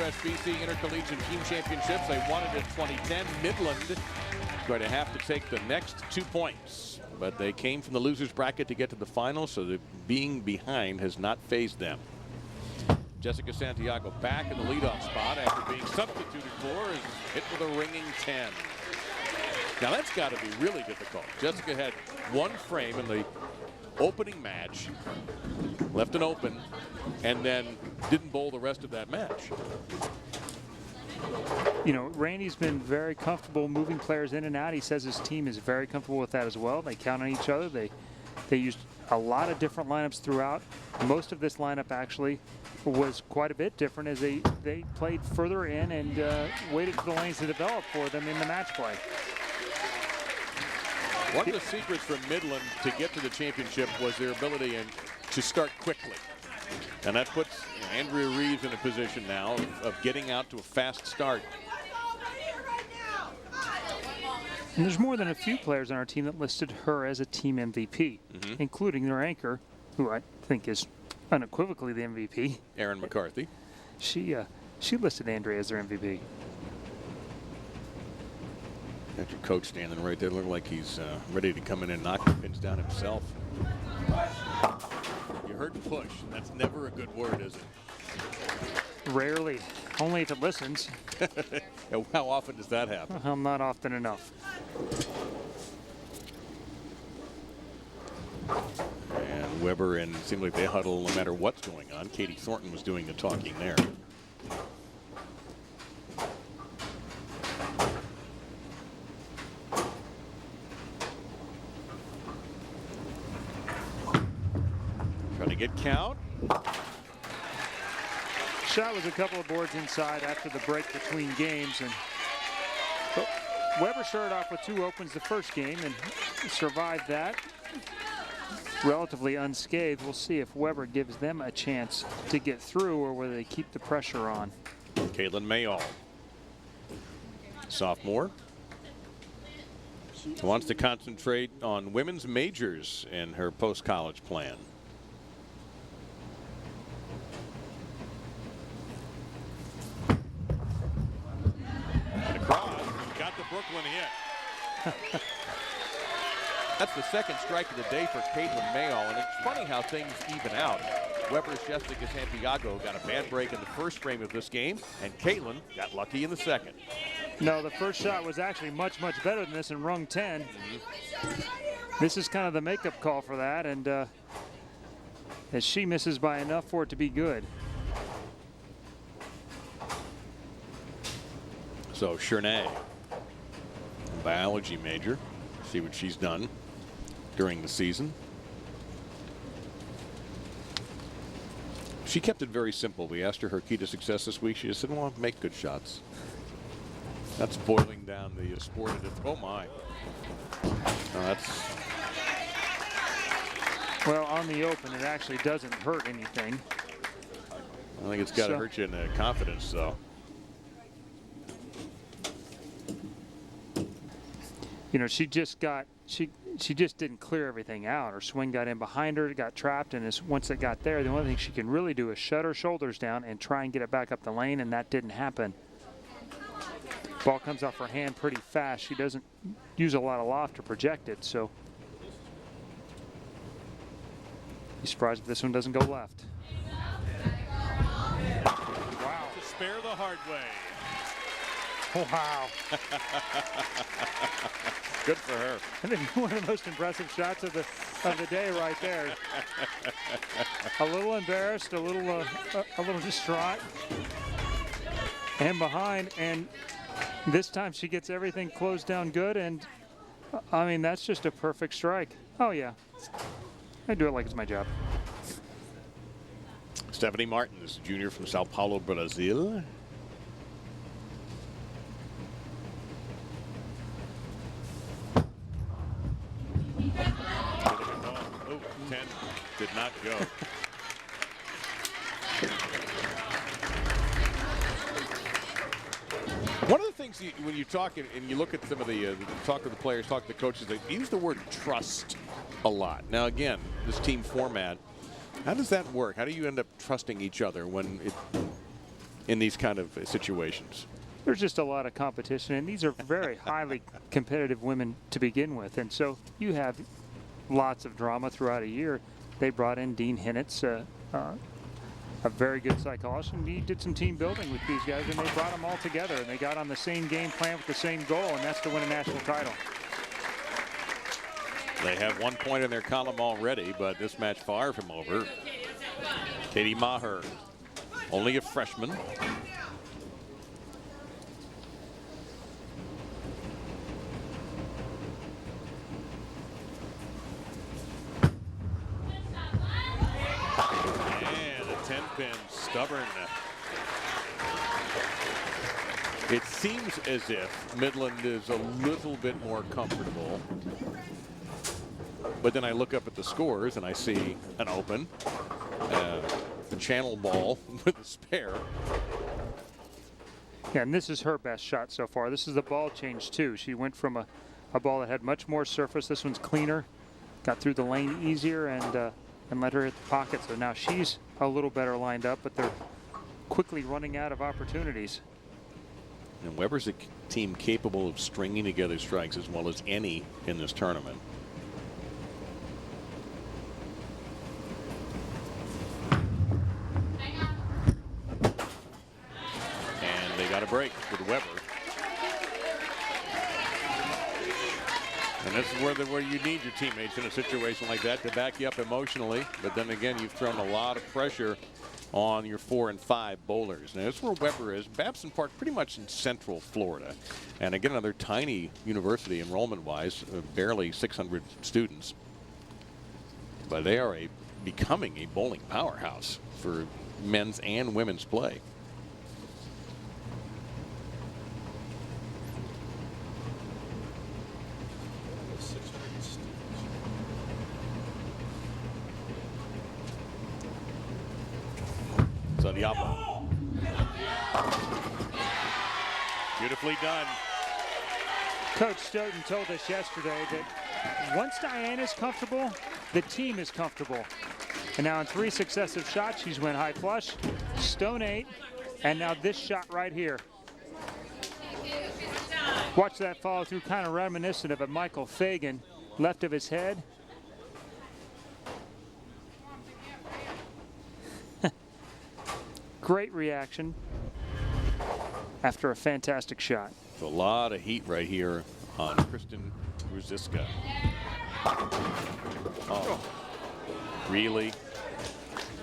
USBC Intercollegiate Team Championships. They won it in 2010. Midland going to have to take the next 2 points. But they came from the loser's bracket to get to the final, so the being behind has not fazed them. Jessica Santiago back in the leadoff spot after being substituted for is hit with a ringing 10. Now that's got to be really difficult. Jessica had one frame in the opening match, left it open, and then didn't bowl the rest of that match. You know, Randy's been very comfortable moving players in and out. He says his team is very comfortable with that as well. They count on each other. They used a lot of different lineups throughout. Most of this lineup actually was quite a bit different as they played further in and waited for the lanes to develop for them in the match play. One of the secrets for Midland to get to the championship was their ability to start quickly. And that puts Andrea Reeves in a position now of getting out to a fast start. And there's more than a few players on our team that listed her as a team MVP, including their anchor, who I think is unequivocally the MVP. Erin McCarthy. She listed Andrea as their MVP. Got your coach standing right there, looking like he's ready to come in and knock the pins down himself. You heard push, and that's never a good word, is it? Rarely. Only if it listens. How often does that happen? Not often enough. And Weber, and it seemed like they huddle no matter what's going on. Katie Thornton was doing the talking there. Trying to get count. Shot was a couple of boards inside after the break between games, and Weber started off with 2 opens the first game and survived that relatively unscathed. We'll see if Weber gives them a chance to get through or whether they keep the pressure on. Caitlin Mayall, sophomore, wants to concentrate on women's majors in her post-college plan. Brooklyn hit. That's the second strike of the day for Caitlin Mayall, and it's funny how things even out. Weber's Jessica Santiago got a bad break in the first frame of this game, and Caitlin got lucky in the second. No, the first shot was actually much better than this and rung 10. This is kind of the makeup call for that, and as she misses by enough for it to be good. So Chernay, biology major, see what she's done during the season. She kept it very simple. We asked her key to success this week. She just said, well, make good shots. That's boiling down the sport. Oh my. That's. Well, on the open, it actually doesn't hurt anything. I think it's got to hurt you in confidence, though. You know, she just didn't clear everything out. Her swing got in behind her, it got trapped, and once it got there, the only thing she can really do is shut her shoulders down and try and get it back up the lane, and that didn't happen. Ball comes off her hand pretty fast. She doesn't use a lot of loft to project it, so be surprised if this one doesn't go left. Wow. To spare the hard way. Wow. Good for her. I think one of the most impressive shots of the day right there. A little embarrassed, a little distraught, and behind, and this time she gets everything closed down good, and I mean, that's just a perfect strike. Oh yeah, I do it like it's my job. Stephanie Martins, junior from Sao Paulo, Brazil. Oh, 10 did not go. One of the things when you talk and you look at some of the talk to the players, talk to the coaches, they use the word trust a lot. Now, again, this team format, how does that work? How do you end up trusting each other when in these kind of situations. There's just a lot of competition, and these are very highly competitive women to begin with, and so you have lots of drama throughout a year. They brought in Dean Hinnitz, a very good psychologist, and he did some team building with these guys, and they brought them all together, and they got on the same game plan with the same goal, and that's to win a national title. They have 1 point in their column already, but this match far from over. Katie Maher, only a freshman. And a 10-pin, stubborn. It seems as if Midland is a little bit more comfortable. But then I look up at the scores and I see an open, a channel ball with a spare. Yeah, and this is her best shot so far. This is the ball change too. She went from a ball that had much more surface. This one's cleaner, got through the lane easier, and let her hit the pocket. So now she's a little better lined up, but they're quickly running out of opportunities. And Weber's a team capable of stringing together strikes as well as any in this tournament. And they got a break with Weber. And this is where you need your teammates in a situation like that to back you up emotionally. But then again, you've thrown a lot of pressure on your 4 and 5 bowlers. Now, that's where Weber is. Babson Park, pretty much in central Florida. And again, another tiny university enrollment-wise, barely 600 students. But they are becoming a bowling powerhouse for men's and women's play. So Diablo. Beautifully done. Coach Stoughton told us yesterday that once Diana's comfortable, the team is comfortable. And now in 3 successive shots, she's went high flush, stone 8, and now this shot right here. Watch that follow through, kind of reminiscent of a Michael Fagan, left of his head. Great reaction after a fantastic shot. A lot of heat right here on Kristen Ruziska. Oh, really?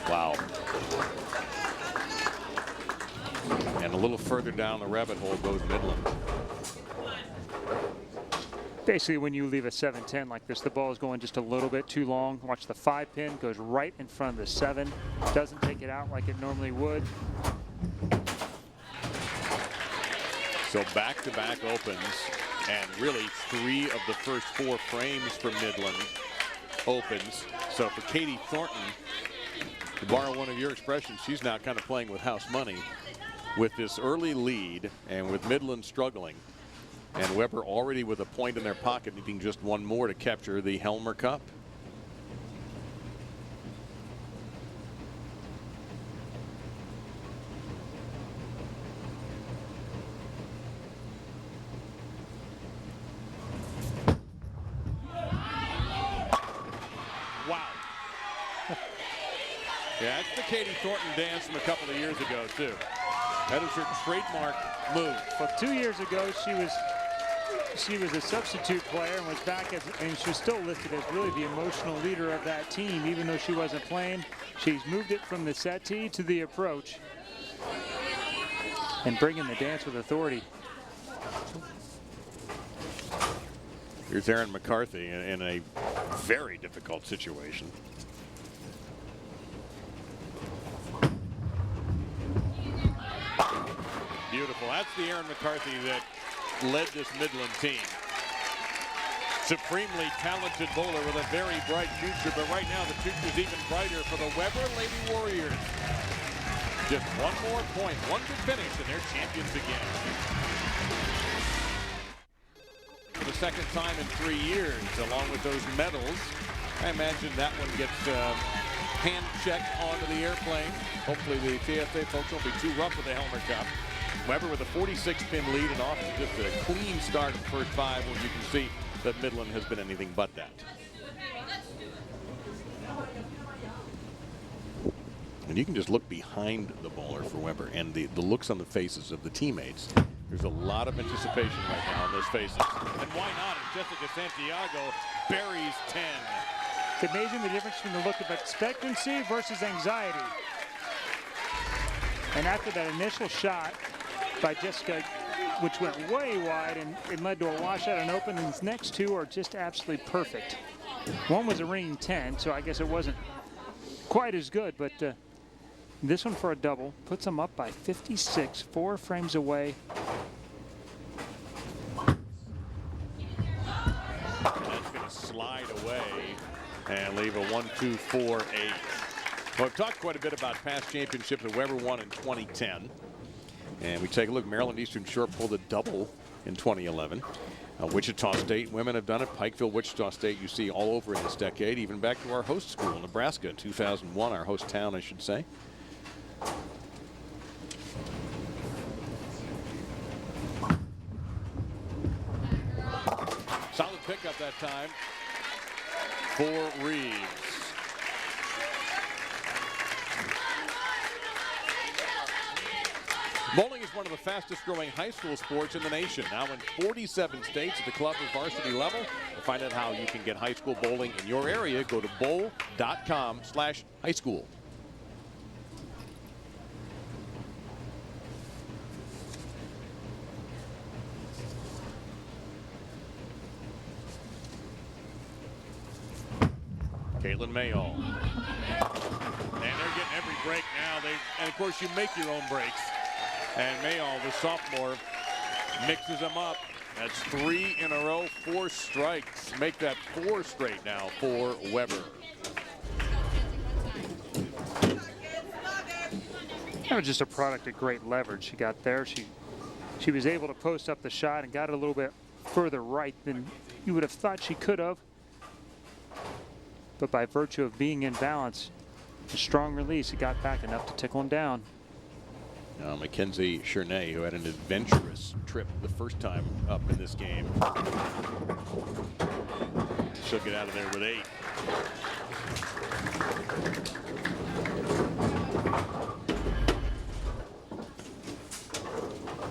Wow. And a little further down the rabbit hole goes Midland. Basically, when you leave a 7-10 like this, the ball is going just a little bit too long. Watch the 5-pin goes right in front of the 7. Doesn't take it out like it normally would. So back-to-back opens, and really 3 of the first 4 frames for Midland opens. So for Katie Thornton, to borrow one of your expressions, she's now kind of playing with house money with this early lead and with Midland struggling. And Weber already with a point in their pocket, needing just 1 more to capture the Helmer Cup. Wow. Yeah, that's the Katie Thornton dance from a couple of years ago, too. That is her trademark move. Well, 2 years ago, she was a substitute player and was back and she was still listed as really the emotional leader of that team, even though she wasn't playing. She's moved it from the settee to the approach and bringing the dance with authority. Here's Erin McCarthy in a very difficult situation. Beautiful. That's the Erin McCarthy that led this Midland team. Supremely talented bowler with a very bright future, but right now the future's even brighter for the Weber Lady Warriors. Just 1 more point, 1 good finish, and they're champions again. For the 2nd time in 3 years, along with those medals. I imagine that one gets hand check onto the airplane. Hopefully the TFA folks won't be too rough with the Helmer Cup. Weber with a 46-pin lead and off to just a clean start in the first 5, where you can see that Midland has been anything but that. And you can just look behind the bowler for Weber and the looks on the faces of the teammates. There's a lot of anticipation right now on those faces. And why not? And Jessica Santiago buries 10. It's amazing the difference between the look of expectancy versus anxiety. And after that initial shot by Jessica, which went way wide and it led to a washout and open, and these next 2 are just absolutely perfect. One was a ringing 10, so I guess it wasn't quite as good, but this one for a double puts them up by 56, 4 frames away. And that's going to slide away and leave a 1-2-4-8. Well, we've talked quite a bit about past championships that Weber won in 2010. And we take a look. Maryland Eastern Shore pulled a double in 2011. Wichita State women have done it. Pikeville, Wichita State, you see all over in this decade, even back to our host school, Nebraska, in 2001, our host town, I should say. Solid pickup that time for Reeves. Bowling is one of the fastest growing high school sports in the nation. Now in 47 states at the club and varsity level. To find out how you can get high school bowling in your area, go to bowl.com/highschool. Caitlin Mayall. And they're getting every break now. And of course you make your own breaks. And Mayall, the sophomore, mixes them up. That's 3 in a row, 4 strikes. Make that 4 straight now for Weber. That was just a product of great leverage she got there. She was able to post up the shot and got it a little bit further right than you would have thought she could have. But by virtue of being in balance, a strong release, it got back enough to tickle him down. Now Mackenzie Chernay, who had an adventurous trip the first time up in this game. She'll get out of there with 8.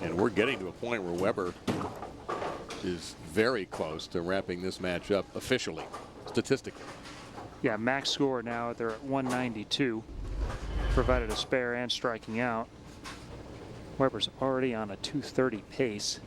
And we're getting to a point where Weber is very close to wrapping this match up officially, statistically. Yeah, max score now, they're at 192, provided a spare and striking out. Weber's already on a 230 pace.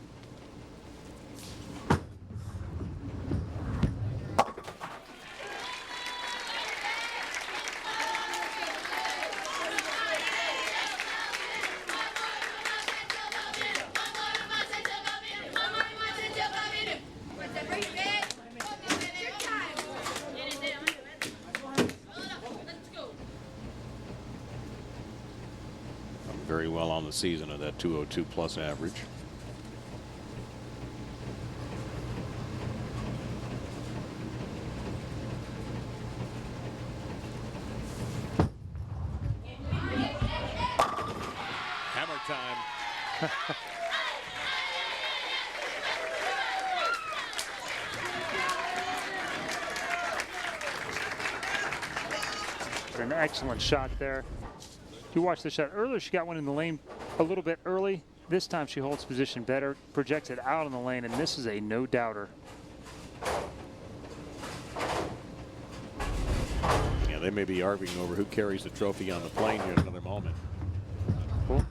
Very well on the season of that 202 plus average. Hammer time. An excellent shot there. You watched the shot earlier, she got one in the lane a little bit early. This time she holds position better, projects it out in the lane, and this is a no-doubter. Yeah, they may be arguing over who carries the trophy on the plane here in another moment. Cool.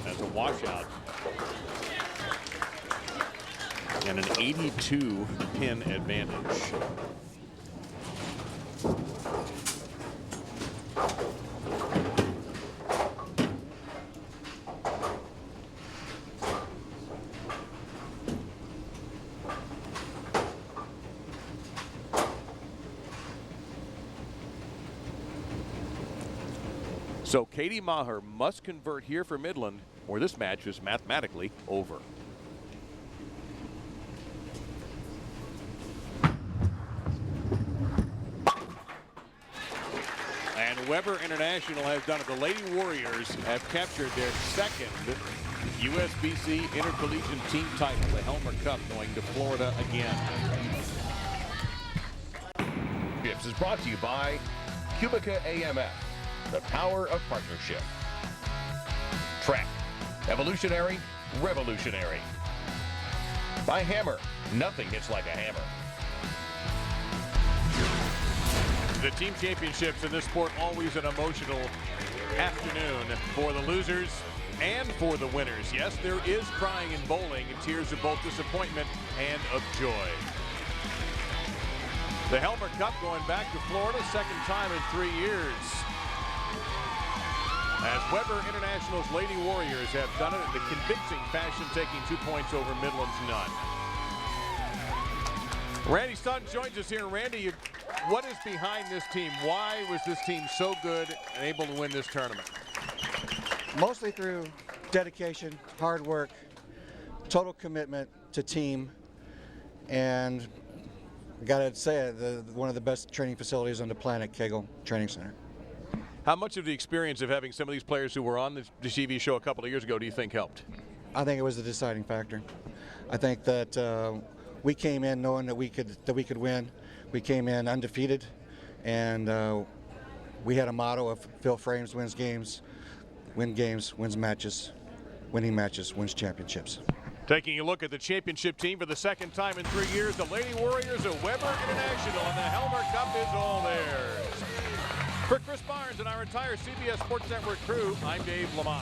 That's a washout. And an 82 pin advantage. So Katie Maher must convert here for Midland, or this match is mathematically over. Weber International has done it. The Lady Warriors have captured their second USBC Intercollegiate team title. The Helmer Cup going to Florida again. This is brought to you by Cubica AMF, the power of partnership. Track, evolutionary, revolutionary. By Hammer, nothing hits like a hammer. The team championships in this sport, always an emotional afternoon for the losers and for the winners. Yes, there is crying in bowling and tears of both disappointment and of joy. The Helmer Cup going back to Florida, second time in 3 years. As Weber International's Lady Warriors have done it in the convincing fashion, taking 2 points over Midland's none. Randy Sutton joins us here. Randy, what is behind this team? Why was this team so good and able to win this tournament? Mostly through dedication, hard work, total commitment to team, and I gotta say it, one of the best training facilities on the planet, Kegel Training Center. How much of the experience of having some of these players who were on the TV show a couple of years ago do you think helped? I think it was the deciding factor. I think that we came in knowing that we could win. We came in undefeated, and we had a motto of Phil Frames wins games, wins matches, winning matches wins championships. Taking a look at the championship team for the second time in 3 years, the Lady Warriors of Weber International, and the Helmer Cup is all theirs. For Chris Barnes and our entire CBS Sports Network crew, I'm Dave Lamont.